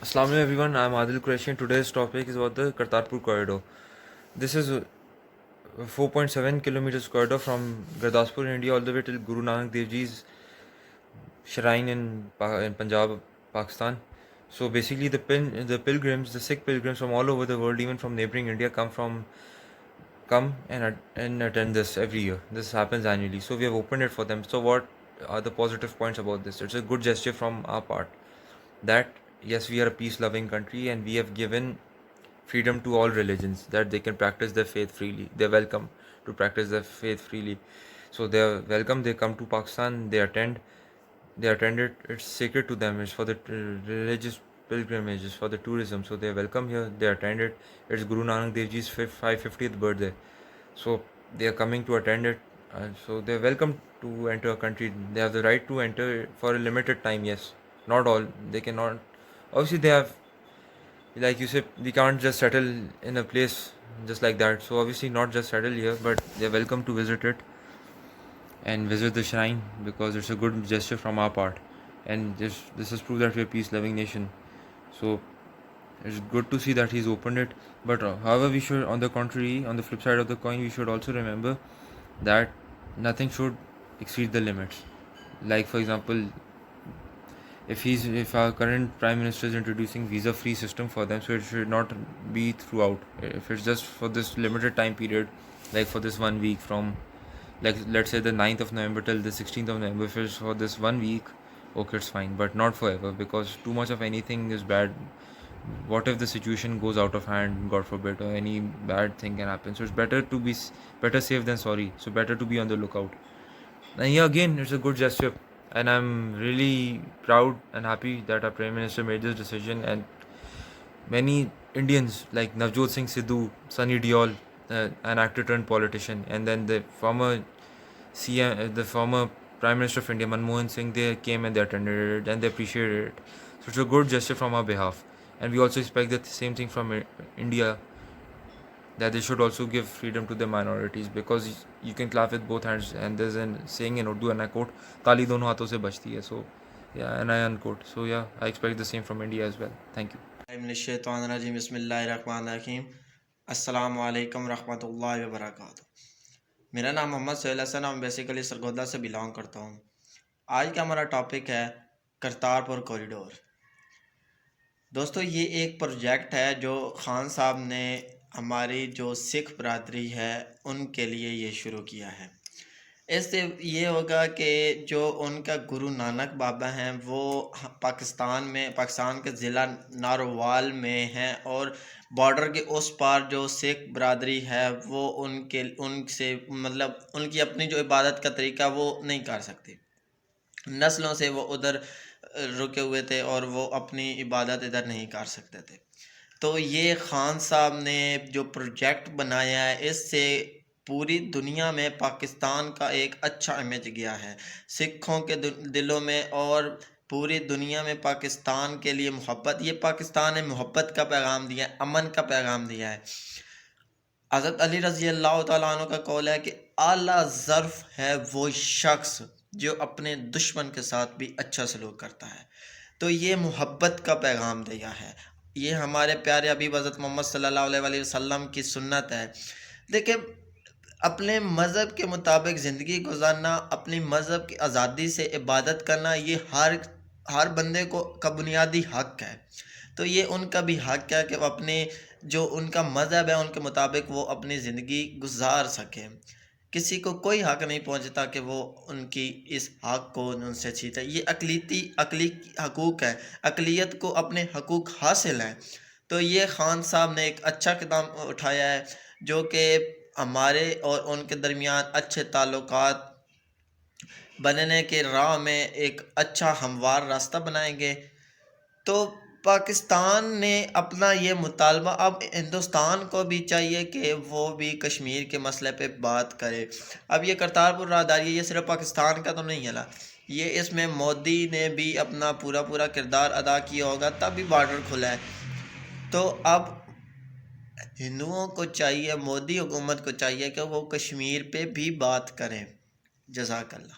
Assalamu alaikum everyone, I'm Adil Qureshi and today's topic is about the Kartarpur corridor. This is a 4.7 kilometers corridor from Gurdaspur in India all the way till Guru Nanak Dev Ji's shrine in Punjab, Pakistan. So basically the pilgrims, the Sikh pilgrims from all over the world, even from neighboring India, come and attend this every year. This happens annually. So we have opened it for them. So what are the positive points about this? It's a good gesture from our part that yes, we are a peace loving country and we have given freedom to all religions that they can practice their faith freely. They're welcome to practice their faith freely. So they're welcome. They come to Pakistan. They attend it. It's sacred to them. It's for the religious pilgrimages, for the tourism. So they're welcome here. They attend it. It's Guru Nanak Dev Ji's 550th birthday. So they are coming to attend it. So they're welcome to enter a country. They have the right to enter for a limited time. Yes, not all. They cannot. Obviously, they have, like you said, we can't just settle in a place just like that. So obviously, not just settle here, but they're welcome to visit it and visit the shrine because it's a good gesture from our part. And this is proof that we're a peace-loving nation. So it's good to see that he's opened it. But however, we should, on the contrary, on the flip side of the coin, we should also remember that nothing should exceed the limits. Like for example, if our current prime minister is introducing visa free system for them, so it should not be throughout. If it's just for this limited time period, like for this 1 week from, like let's say the 9th of November till the 16th of November, if it's for this 1 week, okay, it's fine, but not forever, because too much of anything is bad. What if the situation goes out of hand, god forbid, or any bad thing can happen? So it's better to be better safe than sorry. So better to be on the lookout. And yeah, again, it's a good gesture, and I'm really proud and happy that our Prime Minister made this decision. And many Indians like Navjot Singh Sidhu, Sunny Deol, an actor turned politician, and then the former CM, the former Prime Minister of India, Manmohan Singh, they came and they attended it and they appreciated it. So it's a good gesture from our behalf, and we also expect the same thing from India, that they should also give freedom to the minorities, because you can clap with both hands, and there's a saying in Urdu, and I quote, "Tali dono haathon se bajti hai." So yeah, and I unquote. So yeah, I expect the same from India as well. Thank you. मिनश्शैतानिर्रजीम बिस्मिल्लाहिर्रहमानिर्रहीम अस्सलामु अलैकुम रहमतुल्लाहि व बरकातुहू। मेरा नाम मोहम्मद सोहेल हसन, मैं basically Sargodha से belong करता हूँ। आज का हमारा टॉपिक है करतारपुर कॉरिडोर। दोस्तों, ये एक प्रोजेक्ट है जो खान साहब ने हमारी जो सिख बरादरी है उनके लिए ये शुरू किया है। इससे ये होगा कि जो उनका गुरु नानक बाबा हैं वो पाकिस्तान के ज़िला नारोवाल में हैं, और बॉर्डर के उस पार जो सिख बरादरी है वो उनसे मतलब उनकी अपनी जो इबादत का तरीका वो नहीं कर सकती। नस्लों से वो उधर रुके हुए थे और वो अपनी इबादत इधर नहीं कर सकते थे। तो ये खान साहब ने जो प्रोजेक्ट बनाया है, इससे पूरी दुनिया में पाकिस्तान का एक अच्छा इमेज गया है सिखों के दिलों में, और पूरी दुनिया में पाकिस्तान के लिए मोहब्बत, ये पाकिस्तान ने मोहब्बत का पैगाम दिया है, अमन का पैगाम दिया है। हज़रत अली रज़ी अल्लाह तआला अन्हु का कौल है कि आला ज़र्फ़ है वो शख्स जो अपने दुश्मन के साथ भी अच्छा सलूक करता है। तो ये मोहब्बत का पैगाम दिया है। ये हमारे प्यारे हबीब हज़रत मोहम्मद सल्लल्लाहु अलैहि वसल्लम की सुन्नत है। देखिए, अपने मज़हब के मुताबिक ज़िंदगी गुजारना, अपनी मज़हब की आज़ादी से इबादत करना, ये हर बंदे को का बुनियादी हक़ है। तो ये उनका भी हक़ है कि वो अपने जो उनका मज़हब है उनके मुताबिक वो अपनी ज़िंदगी गुजार सकें। किसी को कोई हक़ नहीं पहुंचता कि वो उनकी इस हक़ को उनसे छीने। ये अक़ली हकूक़ है, अक़लियत को अपने हकूक़ हासिल हैं। तो ये खान साहब ने एक अच्छा कदम उठाया है जो कि हमारे और उनके दरमियान अच्छे ताल्लुकात बनने के राह में एक अच्छा हमवार रास्ता बनाएंगे। तो पाकिस्तान ने अपना ये मुतालबा, अब हिंदुस्तान को भी चाहिए कि वो भी कश्मीर के मसले पे बात करे। अब ये करतारपुर राहदारी, ये सिर्फ पाकिस्तान का तो नहीं है ना, ये इसमें मोदी ने भी अपना पूरा किरदार अदा किया होगा, तब भी बॉर्डर खुला है। तो अब हिंदुओं को चाहिए, मोदी हुकूमत को चाहिए कि वो कश्मीर पे भी बात करें। जज़ाकल्लाह।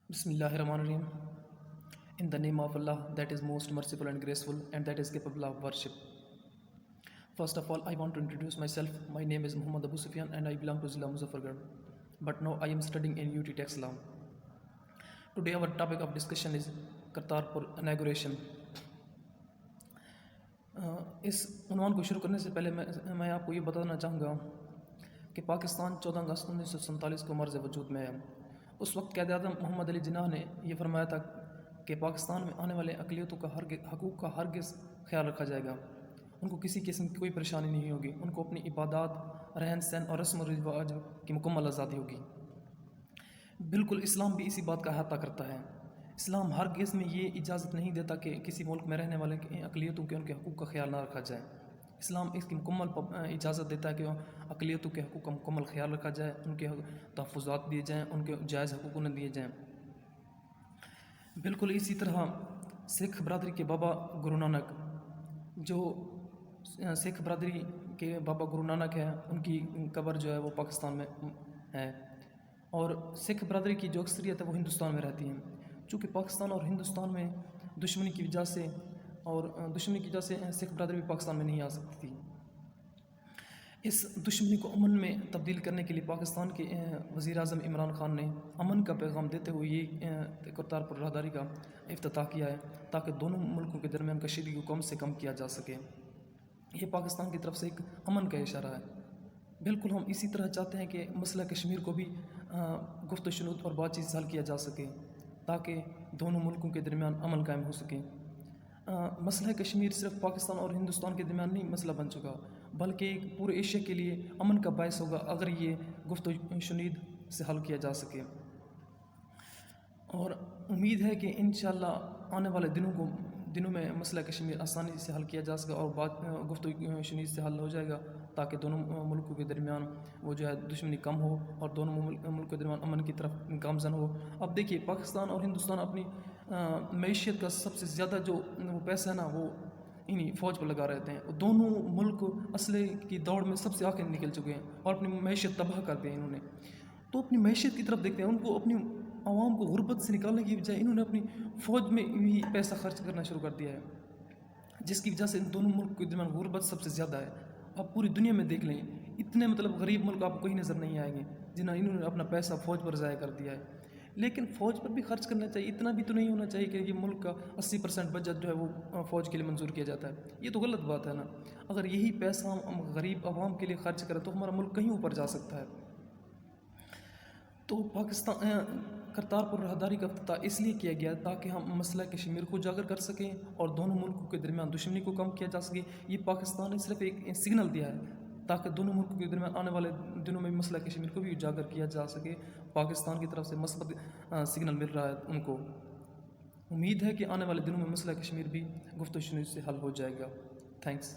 बिस्मिल्लाहिर्रहमानिर्रहीम। In the name of Allah, that is most merciful and graceful, and that is capable of worship. First of all, I want to introduce myself. My name is Muhammad Abu Sufyan and I belong to Zilla Muzaffargarh. But now I am studying in UT Tech Islam. Today our topic of discussion is Kartarpur inauguration. इस उन्वान को शुरू करने से पहले मैं आपको ये बताना चाहूँगा कि पाकिस्तान 14 अगस्त 1947 को मर्ज़ वजूद में है. उस वक्त क़ायद आज़म मोहम्मद अली जिन्ना ने यह फरमाया था कि पाकिस्तान में आने वाले अक़लियतों का हकूक़ का हरगिज़ ख्याल रखा जाएगा. उनको किसी किस्म की कोई परेशानी नहीं होगी. उनको अपनी इबादत, रहन सहन और रस्म व रिवाज की मुकम्मल आज़ादी होगी. बिल्कुल इस्लाम भी इसी बात का अहाता करता है. इस्लाम हरगिज़ में ये इजाज़त नहीं देता कि किसी मुल्क में रहने वाले अक़लियतों के उनके हकूक़ का ख्याल ना रखा जाए. इस्लाम इसकी मुकम्मल इजाज़त देता है कि अक़लियतों के हकूक़ का मुकम्मल ख्याल रखा जाए, उनके तहफ़्फ़ुज़ात दिए जाएँ, उनके जायज़ हकूक़ उन्हें दिए जाएँ. बिल्कुल इसी तरह सिख बरदरी के बाबा गुरु नानक, जो सिख बरदरी के बाबा गुरु नानक है, उनकी कब्र जो है वो पाकिस्तान में है. और सिख बरदरी की जो अक्सरियत है वो हिंदुस्तान में रहती है. चूँकि पाकिस्तान और हिंदुस्तान में दुश्मनी की वजह से सिख बरदरी भी पाकिस्तान में नहीं आ सकती थी. इस दुश्मनी को अमन में तब्दील करने के लिए पाकिस्तान के वज़ीर आज़म इमरान ख़ान ने अमन का पैगाम देते हुए ये करतारपुर राहदारी का इफ्तिताह किया है, ताकि दोनों मुल्कों के दरमियान कशीदगी को कम से कम किया जा सके. ये पाकिस्तान की तरफ से एक अमन का इशारा है. बिल्कुल हम इसी तरह चाहते हैं कि मसला कश्मीर को भी गुफ्त शुनूद और बातचीत से हल किया जा सके, ताकि दोनों मुल्कों के दरमियान अमन कायम हो सके. मसला कश्मीर सिर्फ पाकिस्तान और हिंदुस्तान के दरमियान नहीं मसला बन चुका, बल्कि एक पूरे एशिया के लिए अमन का बायस होगा अगर ये गुफ्त शुनीद से हल किया जा सके. और उम्मीद है कि इंशाअल्लाह आने वाले दिनों में मसला कश्मीर आसानी से हल किया जा सके और गुफ्त शुनीद से हल हो जाएगा, ताकि दोनों मुल्कों के दरमियान वो जो है दुश्मनी कम हो और दोनों मुल्कों के दरमियान अमन की तरफ गामजन हो. अब देखिए, पाकिस्तान और हिंदुस्तान अपनी मईशत का सबसे ज़्यादा जो वो पैसा है ना, वो इन्हीं फ़ौज पर लगा रहते हैं. दोनों मुल्क असले की दौड़ में सबसे आगे निकल चुके हैं और अपनी मईशत तबाह कर दी है इन्होंने. तो अपनी मईशत की तरफ देखते हैं. उनको अपनी आवाम को गुर्बत से निकालने की बजाय इन्होंने अपनी फ़ौज में भी पैसा खर्च करना शुरू कर दिया है, जिसकी वजह से इन दोनों मुल्क के दरमियान गुर्बत सबसे ज़्यादा है. आप पूरी दुनिया में देख लें, इतने गरीब मुल्क आपको कहीं नज़र नहीं आएंगे जिन्हें इन्होंने अपना पैसा फ़ौज पर ज़ाया कर दिया है. लेकिन फ़ौज पर भी खर्च करना चाहिए. इतना भी तो नहीं होना चाहिए कि ये मुल्क का 80% बजट जो है वो फ़ौज के लिए मंजूर किया जाता है. ये तो गलत बात है ना. अगर यही पैसा हम गरीब आवाम के लिए खर्च करें तो हमारा मुल्क कहीं ऊपर जा सकता है. तो पाकिस्तान करतारपुर राहदारी का इफ्तिताह इसलिए किया गया ताकि हम मसला कश्मीर को उजागर कर सकें और दोनों मुल्कों के दरमियान दुश्मनी को कम किया जा सके. ये पाकिस्तान ने सिर्फ एक सिग्नल दिया है ताकि दोनों मुल्कों के दरमियान आने वाले दिनों में मसला कश्मीर को भी उजागर किया जा सके. पाकिस्तान की तरफ से मस्बत सिग्नल मिल रहा है उनको. उम्मीद है कि आने वाले दिनों में मसला कश्मीर भी गुफ्त शुनीद से हल हो जाएगा. थैंक्स.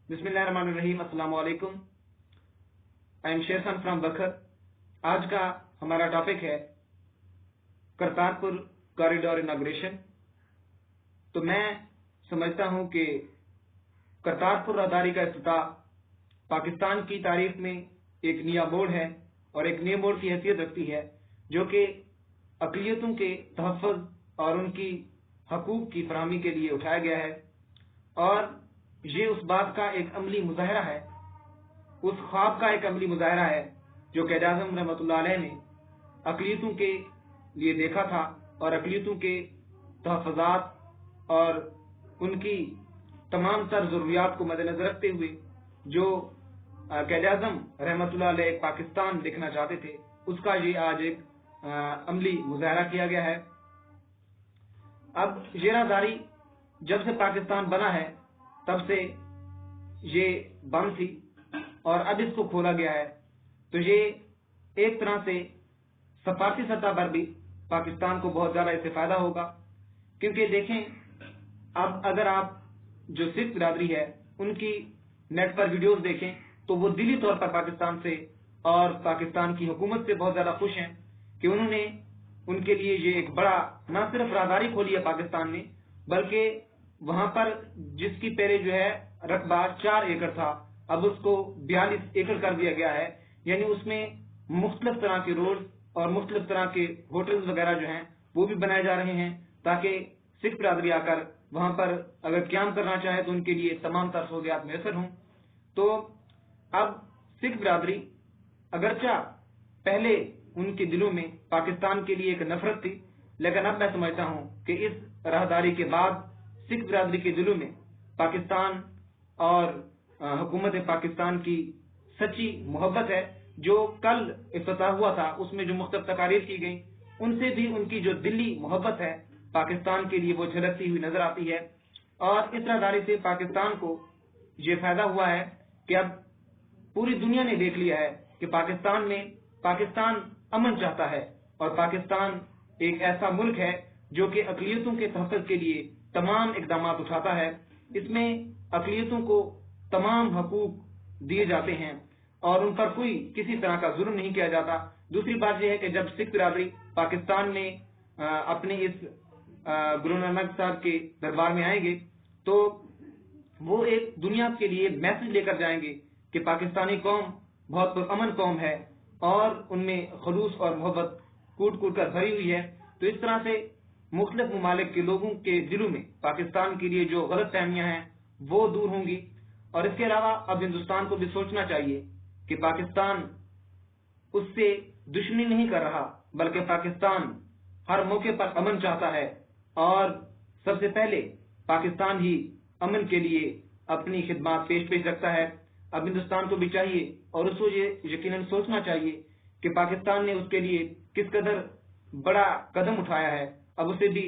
बिस्मिल्लाहिर्रहमानिर्रहीम. अस्सलाम वालेकुम. आई एम शेर खान फ्रॉम बखर. आज का हमारा टॉपिक है करतारपुर कॉरिडोर इनॉग्रेशन. तो मैं समझता हूं कि करतारपुर राहदारी का इफ्तिताह पाकिस्तान की तारीख में एक नया मोड़ है और एक नए मोड़ की हैसियत रखती है, जो कि अक़लियतों के तहफ़्फ़ुज़ और उनकी हकूक़ की फराहमी के लिए उठाया गया है. और ये उस बात का एक अमली मुज़ाहरा है, उस ख्वाब का एक अमली मुज़ाहरा है जो क़ायद आज़म रहमतुल्लाह अलैह ने अक़लियतों के लिए देखा था. और अक़लियतों के तहफ़्फ़ुज़ात और उनकी तमाम तर ज़रूरियात को मद्देनज़र रखते हुए जो क़ायद आज़म रहमतुल्लाह अलैह एक पाकिस्तान देखना चाहते थे, उसका ये आज एक अमली मुज़ाहरा किया गया है. अब ये राहदारी जब से पाकिस्तान बना है तब से ये बंद थी और अब इसको खोला गया है. तो ये एक तरह से सफारती सतह पर भी पाकिस्तान को बहुत ज़्यादा इससे फ़ायदा होगा, क्योंकि देखें, अब अगर आप जो सिख बिरादरी है उनकी नेट पर वीडियोस देखें तो वो दिली तौर पर पाकिस्तान से और पाकिस्तान की हुकूमत से बहुत ज़्यादा खुश हैं कि उन्होंने उनके लिए ये एक बड़ा न सिर्फ राहदारी खोली है पाकिस्तान में, बल्कि वहां पर जिसकी पहले जो है रकबा 4 एकड़ था, अब उसको 42 एकड़ कर दिया गया है. यानी उसमें مختلف طرح کے رولز اور مختلف طرح کے ہوٹلز وغیرہ جو ہیں وہ بھی بنائے جا رہے ہیں تاکہ سکھ برادری آ کر وہاں پر اگر قیام کرنا چاہے تو ان کے لیے تمام تر سہولیات میسر ہوں. تو اب سکھ برادری اگرچہ پہلے ان کے دلوں میں پاکستان کے لیے ایک نفرت تھی، لیکن اب میں سمجھتا ہوں کہ اس راہداری کے بعد سکھ برادری کے دلوں میں پاکستان اور حکومت پاکستان کی سچی محبت ہے. جو کل افتتاح ہوا تھا اس میں جو مختلف تقاریر کی گئیں ان سے بھی ان کی جو دلی محبت ہے پاکستان کے لیے وہ جھلکتی ہوئی نظر آتی ہے. اور اس راہداری سے پاکستان کو یہ فائدہ ہوا ہے کہ اب پوری دنیا نے دیکھ لیا ہے کہ پاکستان امن چاہتا ہے اور پاکستان ایک ایسا ملک ہے جو کہ اقلیتوں کے تحفظ کے لیے تمام اقدامات اٹھاتا ہے. اس میں اقلیتوں کو تمام حقوق دیے جاتے ہیں اور ان پر کوئی کسی طرح کا ظلم نہیں کیا جاتا. دوسری بات یہ ہے کہ جب سکھ برادری پاکستان میں اپنے اس گرو نانک صاحب کے دربار میں آئیں گے تو وہ ایک دنیا کے لیے میسج لے کر جائیں گے کہ پاکستانی قوم بہت پرامن قوم ہے اور ان میں خلوص اور محبت کوٹ کوٹ کر بھری ہوئی ہے. تو اس طرح سے مختلف ممالک کے لوگوں کے دلوں میں پاکستان کے لیے جو غلط فہمیاں ہیں وہ دور ہوں گی. اور اس کے علاوہ اب ہندوستان کو بھی سوچنا چاہیے کہ پاکستان اس سے دشمنی نہیں کر رہا بلکہ پاکستان ہر موقع پر امن چاہتا ہے اور سب سے پہلے پاکستان ہی امن کے لیے اپنی خدمات پیش رکھتا ہے. اب ہندوستان کو بھی چاہیے اور اس کو یہ یقیناً سوچنا چاہیے کہ پاکستان نے اس کے لیے کس قدر بڑا قدم اٹھایا ہے. اب اسے بھی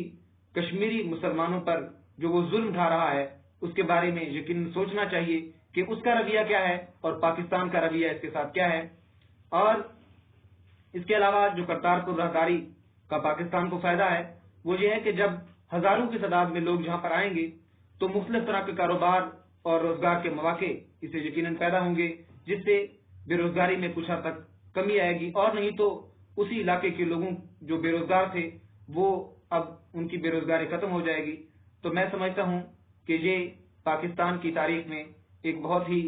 کشمیری مسلمانوں پر جو وہ ظلم ڈھا رہا ہے اس کے بارے میں یقیناً سوچنا چاہیے کہ اس کا رویہ کیا ہے اور پاکستان کا رویہ اس کے ساتھ کیا ہے. اور اس کے علاوہ جو کرتارپور راہداری کا پاکستان کو فائدہ ہے وہ یہ ہے کہ جب ہزاروں کی تعداد میں لوگ جہاں پر آئیں گے تو مختلف طرح کے کاروبار اور روزگار کے مواقع اسے یقیناً پیدا ہوں گے جس سے بے روزگاری میں کچھ حد تک کمی آئے گی. اور نہیں تو اسی علاقے کے لوگوں جو بے روزگار تھے وہ اب ان کی بے روزگاری ختم ہو جائے گی. تو میں سمجھتا ہوں کہ یہ پاکستان کی تاریخ میں ایک بہت ہی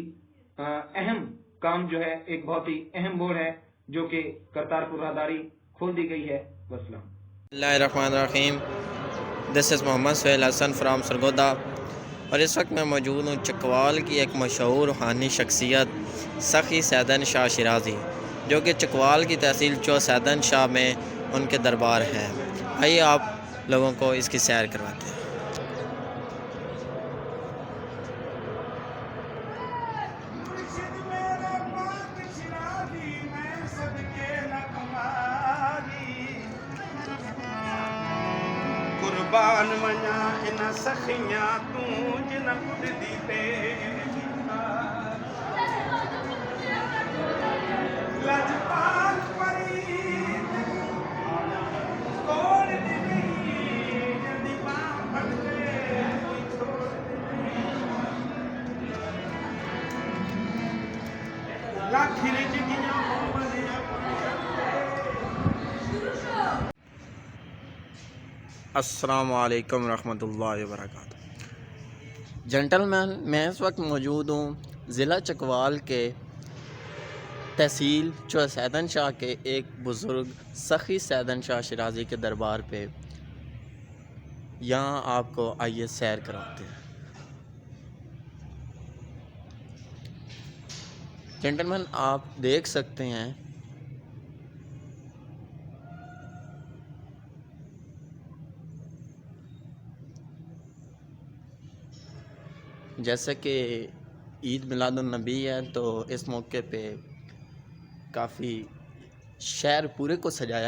اہم کام جو ہے ایک بہت ہی اہم موڑ ہے جو کہ کرتارپور راہداری کھول دی گئی ہے. وسلام. بسم اللہ الرحمن الرحیم. دس از محمد سہیل حسن فرام سرگودا اور اس وقت میں موجود ہوں چکوال کی ایک مشہور روحانی شخصیت سخی سیدن شاہ شیرازی جو کہ چکوال کی تحصیل چو سیدن شاہ میں ان کے دربار ہے. آئیے آپ لوگوں کو اس کی سیر کرواتے ہیں. قربان منیا ان سخیاں تو جن کڈ دی تے لجپال فرید کوڑ دی نہیں جدی ماں پھڑ لے کوئی چھوڑ دی لاکھی رج گیاں ہوندیاں. السلام علیکم ورحمۃ اللہ وبرکاتہ. جنٹل مین، میں اس وقت موجود ہوں ضلع چکوال کے تحصیل چو سیدن شاہ کے ایک بزرگ سخی سیدن شاہ شیرازی کے دربار پہ. یہاں آپ کو آئیے سیر کراتے ہیں. جنٹل مین، آپ دیکھ سکتے ہیں جیسے کہ عید میلاد النبی ہے تو اس موقع پہ کافی شہر پورے کو سجایا